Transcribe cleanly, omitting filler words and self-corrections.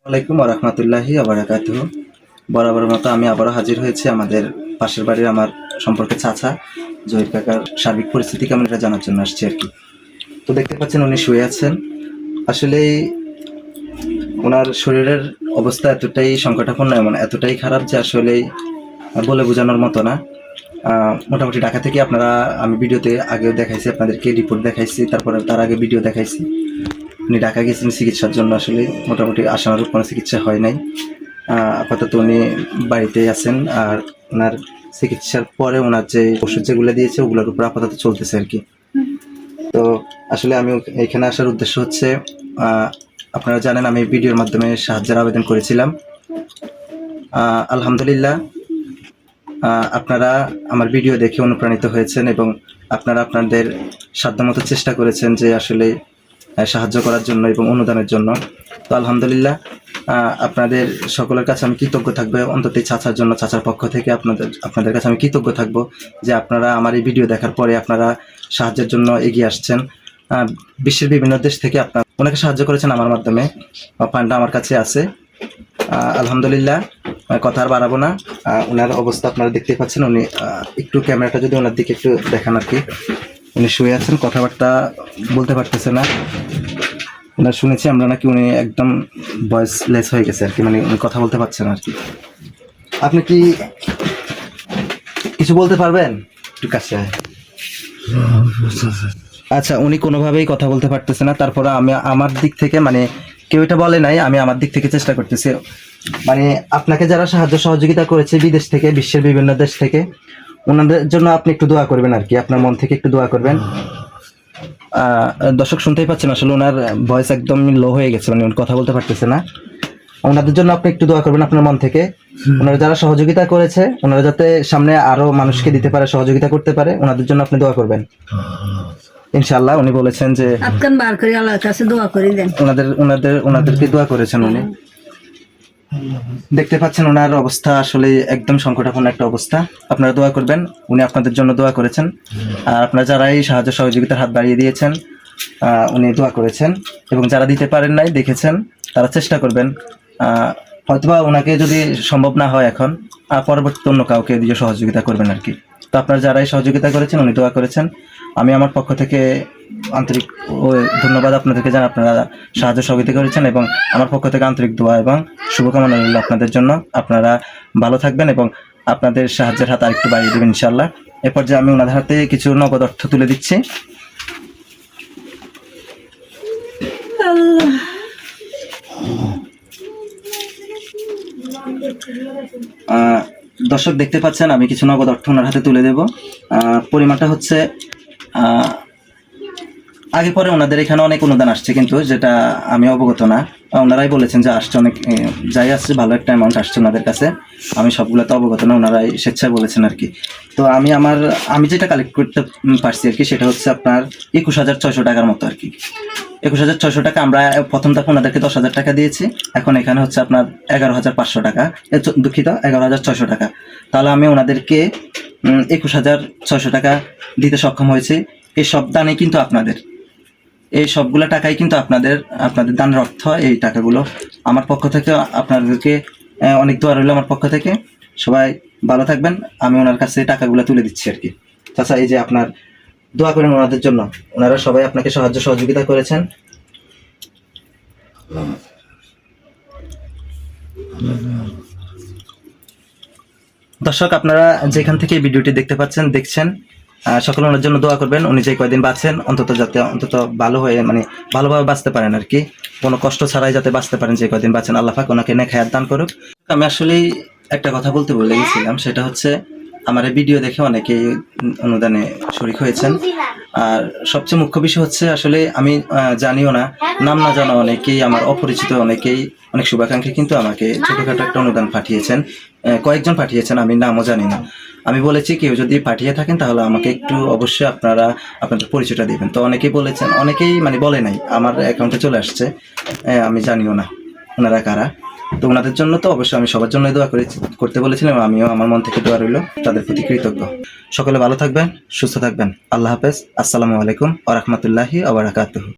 আলাইকুম ওয়া রাহমাতুল্লাহি ওয়া বারাকাতুহু। বরাবরের মতো আমি আবারও হাজির হয়েছি আমাদের পাশের বাড়ির আমার সম্পর্কে চাচা জহির কাকার সার্বিক পরিস্থিতি কেমন এটা জানার জন্য আসছি আর কি। তো দেখতে পাচ্ছেন উনি শুয়ে আছেন। আসলে ওনার শরীরের অবস্থা এতটাই সংকটাপন্ন, এমন এতটাই খারাপ যে আসলে বলে বোঝানোর মতো না। মোটামুটি ঢাকা থেকে আপনারা, আমি ভিডিওতে আগেও দেখাইছি, আপনাদেরকে রিপোর্ট দেখাইছি, তারপরে তার আগে ভিডিও দেখাইছি। উনি ঢাকা গেছেন চিকিৎসার জন্য, আসলে মোটামুটি আশানুরূপ কোনো চিকিৎসা হয় নাই। আপাতত উনি বাড়িতেই আছেন, আর ওনার চিকিৎসার পরে ওনার যে ওষুধ যেগুলো দিয়েছে ওগুলোর উপর আপাতত চলতেছে আর কি। তো আসলে আমি এখানে আসার উদ্দেশ্য হচ্ছে, আপনারা জানেন আমি ভিডিওর মাধ্যমে সাহায্যের আবেদন করেছিলাম। আলহামদুলিল্লাহ আপনারা আমার ভিডিও দেখে অনুপ্রাণিত হয়েছেন এবং আপনারা আপনাদের সাধ্যমতো চেষ্টা করেছেন যে আসলে সাহায্য করার জন্য এবং অনুদানের জন্য। তো আলহামদুলিল্লাহ আপনাদের সকলের কাছে আমি কৃতজ্ঞ থাকবো, অন্তত চাচার জন্য, চাচার পক্ষ থেকে আপনাদের কাছে আমি কৃতজ্ঞ থাকবো যে আপনারা আমার এই ভিডিও দেখার পরে আপনারা সাহায্যের জন্য এগিয়ে আসছেন। বিশ্বের বিভিন্ন দেশ থেকে আপনারা ওনাকে সাহায্য করেছেন আমার মাধ্যমে। ফান্ডটা আমার কাছে আছে আলহামদুলিল্লাহ। কথা আর বাড়াবো না। ওনার অবস্থা আপনারা দেখতেই পাচ্ছেন। উনি একটু ক্যামেরাটা যদি ওনার দিকে একটু দেখান আর কি। উনি শুয়ে আছেন, কথাবার্তা বলতে পারতেছে না। ওনার শুনেছি আমরা নাকি উনি একদম ভয়েসলেস হয়ে গেছে আর কি, মানে উনি কথা বলতে পারছেন আর কি। আপনি কি কিছু বলতে পারবেন? একটু কাছে। আচ্ছা, উনি কোনোভাবেই কথা বলতে পারতেছে না। তারপরে আমি আমার দিক থেকে, মানে কেউ এটা বলে নাই, আমি আমার দিক থেকে চেষ্টা করতেছি। মানে আপনাকে যারা সাহায্য সহযোগিতা করেছে বিদেশ থেকে, বিশ্বের বিভিন্ন দেশ থেকে, ওনাদের জন্য আপনি একটু দোয়া করবেন আর কি। আপনার মন থেকে একটু দোয়া করবেন। দর্শক শুনতেই পাচ্ছেন, আসলে ওনার ভয়েস একদম লো হয়ে গেছে, মানে উনি কথা বলতে পারতেছে না। ওনাদের জন্য আপনি একটু দোয়া করবেন আপনার মন থেকে। ওনারা যারা সহযোগিতা করেছে, ওনারা যাতে সামনে আরো মানুষকে দিতে পারে, সহযোগিতা করতে পারে, ওনাদের জন্য আপনি দোয়া করবেন ইনশাআল্লাহ। উনি বলেছেন যে ওনাদেরকে দোয়া করেছেন উনি। দেখতে পাচ্ছেন ওনার অবস্থা আসলে একদম সংকটাপন্ন একটা অবস্থা। আপনারা দোয়া করবেন, উনি আপনাদের জন্য দোয়া করেছেন। আর আপনারা যারা এই সাহায্য সহযোগিতার হাত বাড়িয়ে দিয়েছেন, উনি দোয়া করেছেন, এবং যারা দিতে পারেন নাই, দেখেছেন, তারা চেষ্টা করবেন। হয়তোবা ওনাকে যদি সম্ভব না হয় এখন, পরবর্তীতে অন্য কাউকে দিয়ে সহযোগিতা করবেন আর কি। তো আপনারা যারা এই সহযোগিতা করেছেন, উনি দোয়া করেছেন, আমি আমার পক্ষ থেকে আন্তরিক ধন্যবাদ আপনাদেরকে জানাই। আপনারা সাহায্য সহযোগিতা করেছেন এবং আমার পক্ষ থেকে আন্তরিক দোয়া এবং শুভকামনা রইল আপনাদের জন্য। আপনারা ভালো থাকবেন এবং আপনাদের সাহায্যের হাত আরেকটু বাড়িয়ে দেবেন ইনশাআল্লাহ। এরপর যে আমি ওনাদের হাতে কিছু নগদ অর্থ তুলে দিচ্ছি। দর্শক দেখতে পাচ্ছেন আমি কিছু নগদ অর্থ ওনার হাতে তুলে দেব। পরিমাণটা হচ্ছে, আগে পরে ওনাদের এখানে অনেক অনুদান আসছে, কিন্তু যেটা আমি অবগত না। ওনারাই বলেছেন যে আসছে, অনেক যাই আসছে, ভালো একটা অ্যামাউন্ট আসছে ওনাদের কাছে। আমি সবগুলো তো অবগত না, ওনারাই স্বেচ্ছায় বলেছেন আর কি। তো আমি যেটা কালেক্ট করতে পারছি আর কি, সেটা হচ্ছে আপনার 21,600 টাকার মতো আর কি। 21,600 টাকা আমরা প্রথম ধাপে ওনাদেরকে 10,000 টাকা দিয়েছি। এখন এখানে হচ্ছে আপনার 11,500 টাকা, দুঃখিত 11,600 টাকা। তাহলে আমি ওনাদেরকে 21,600 টাকা দিতে সক্ষম হয়েছি। এই সব দানই কিন্তু আপনাদের, এই সবগুলো টাকাই কিন্তু আপনাদের দানের অর্থ। এই টাকাগুলো আমার পক্ষ থেকে আপনাদেরকে অনেক দোয়া রইল আমার পক্ষ থেকে। সবাই ভালো থাকবেন। আমি ওনার কাছে টাকাগুলো তুলে দিচ্ছি আর কি। চাচা, এই যে আপনার দোয়া করেন ওনাদের জন্য। ওনারা সবাই আপনাকে সাহায্য সহযোগিতা করেছেন। দর্শক আপনারা যেখান থেকে ভিডিওটি দেখতে পাচ্ছেন, দেখছেন, সকলে ওনার জন্য দোয়া করবেন। উনি যে কয়দিন বাঁচেন, যাতে অন্তত ভালো হয়ে, মানে ভালোভাবে বাঁচতে পারেন আর কি, কোনো কষ্ট ছাড়াই যাতে বাঁচতে পারেন। যে কয়দিন বাঁচেন, আল্লাহ পাক ওনাকে নেক হায়াত দান করুক। আমি আসলেই একটা কথা বলতে ভুলে গেছিলাম, সেটা হচ্ছে আমার এই ভিডিও দেখে অনেকেই অনুদানে শরিক হয়েছেন। আর সবচেয়ে মুখ্য বিষয় হচ্ছে, আসলে আমি জানিও না, নাম না জানা অনেকেই, আমার অপরিচিত অনেকেই, অনেক শুভাকাঙ্ক্ষী কিন্তু আমাকে ছোটখাটো একটা অনুদান পাঠিয়েছেন। কয়েকজন পাঠিয়েছেন, আমি নামও জানি না। আমি বলেছি কেউ যদি পাঠিয়ে থাকেন তাহলে আমাকে একটু অবশ্যই আপনাদের পরিচয়টা দিবেন। তো অনেকেই বলেছেন, অনেকেই মানে বলে নাই, আমার অ্যাকাউন্টে চলে আসছে, আমি জানিও না ওনারা কারা। তো ওনাদের জন্য তো অবশ্যই আমি সবার জন্য দোয়া করতে বলেছিলাম। আমিও আমার মন থেকে দোয়া রইল, তাদের প্রতি কৃতজ্ঞ। সকলে ভালো থাকবেন, সুস্থ থাকবেন। আল্লাহ হাফেজ। আসসালামু আলাইকুম ওয়া রাহমাতুল্লাহি ওয়া বারাকাতুহু।